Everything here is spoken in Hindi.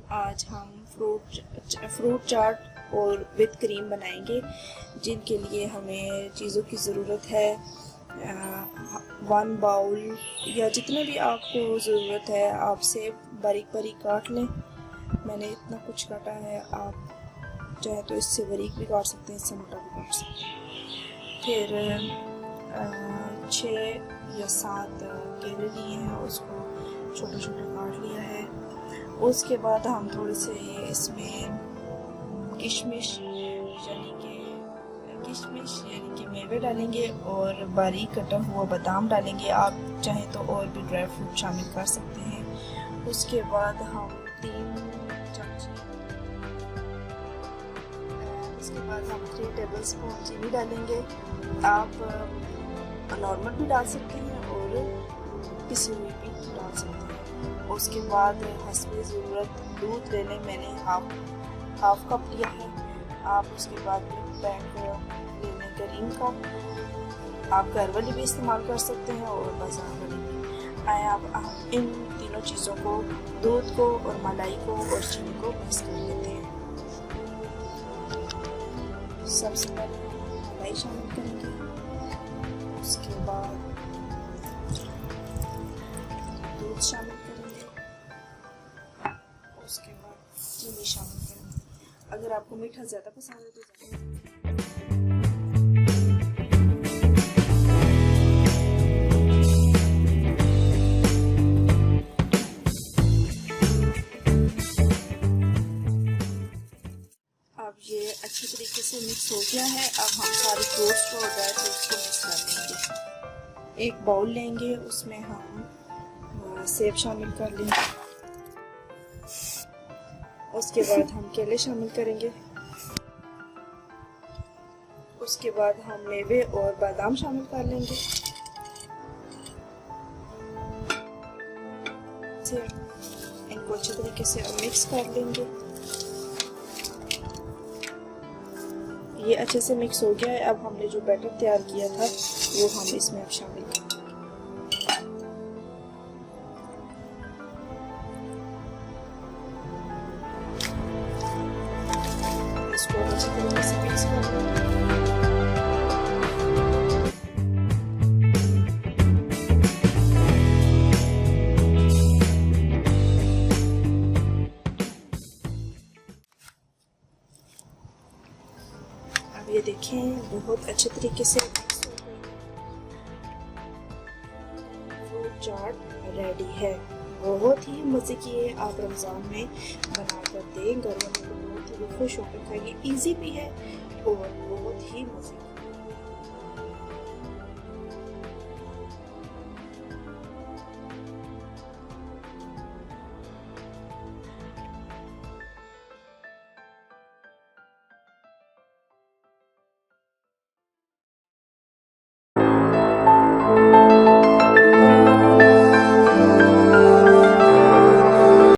आज हम फ्रूट चाट और विद क्रीम बनाएंगे, जिनके लिए हमें चीज़ों की ज़रूरत है 1 बाउल या जितना भी आपको ज़रूरत है। आप सेब बारीक बारीक काट लें, मैंने इतना कुछ काटा है, आप चाहे तो इससे बारीक भी काट सकते हैं, इससे मोटा भी काट सकते हैं। फिर 6 या 7 केले लिए हैं, उसको छोटा छोटा काट लिया है। उसके बाद हम थोड़े से इसमें किशमिश यानी कि मेवे डालेंगे और बारीक कटा हुआ बादाम डालेंगे। आप चाहें तो और भी ड्राई फ्रूट शामिल कर सकते हैं। उसके बाद हम 3 टेबलस्पून चीनी डालेंगे। आप नॉर्मल भी डाल सकते हैं और पिसी हुई भी डाल सकते हैं। उसके बाद हस्बे ज़रूरत दूध ले लें, मैंने हाफ कप लिया है। आप उसके बाद पैक ले लें क्रीम का, आप घर वाली भी इस्तेमाल कर सकते हैं और बाजार वाली भी। आए आप इन तीनों चीज़ों को, दूध को और मलाई को और चीनी को मिक्स कर लेते हैं। सबसे पहले मलाई शामिल करेंगे, उसके बाद दूध शामिल करेंगे, उसके बाद चीनी शामिल करेंगे। अगर आपको मीठा ज़्यादा पसंद है तो ज़्यादा। अब ये अच्छी तरीके से मिक्स हो गया है। अब हम सारे फ्रूट्स को और ड्राई फ्रूट्स को मिक्स कर लेंगे। एक बाउल लेंगे, उसमें हम सेब शामिल कर लेंगे। उसके बाद हम केले शामिल करेंगे। उसके बाद हम मेवे और बादाम शामिल कर लेंगे। इनको अच्छे तरीके से मिक्स कर लेंगे। ये अच्छे से मिक्स हो गया है। अब हमने जो बैटर तैयार किया था वो हम इसमें अब शामिल करेंगे। इसको अच्छे तरीके से मिक्स कर लेंगे। ये देखें बहुत अच्छे तरीके से मिक्स हो गई है। फ्रूट चाट रेडी है। बहुत ही मज़े की है। आप रमज़ान में बनाकर दें, घर वालों को बहुत ही खुश होकर खाएंगे। इजी भी है और बहुत ही मज़े की।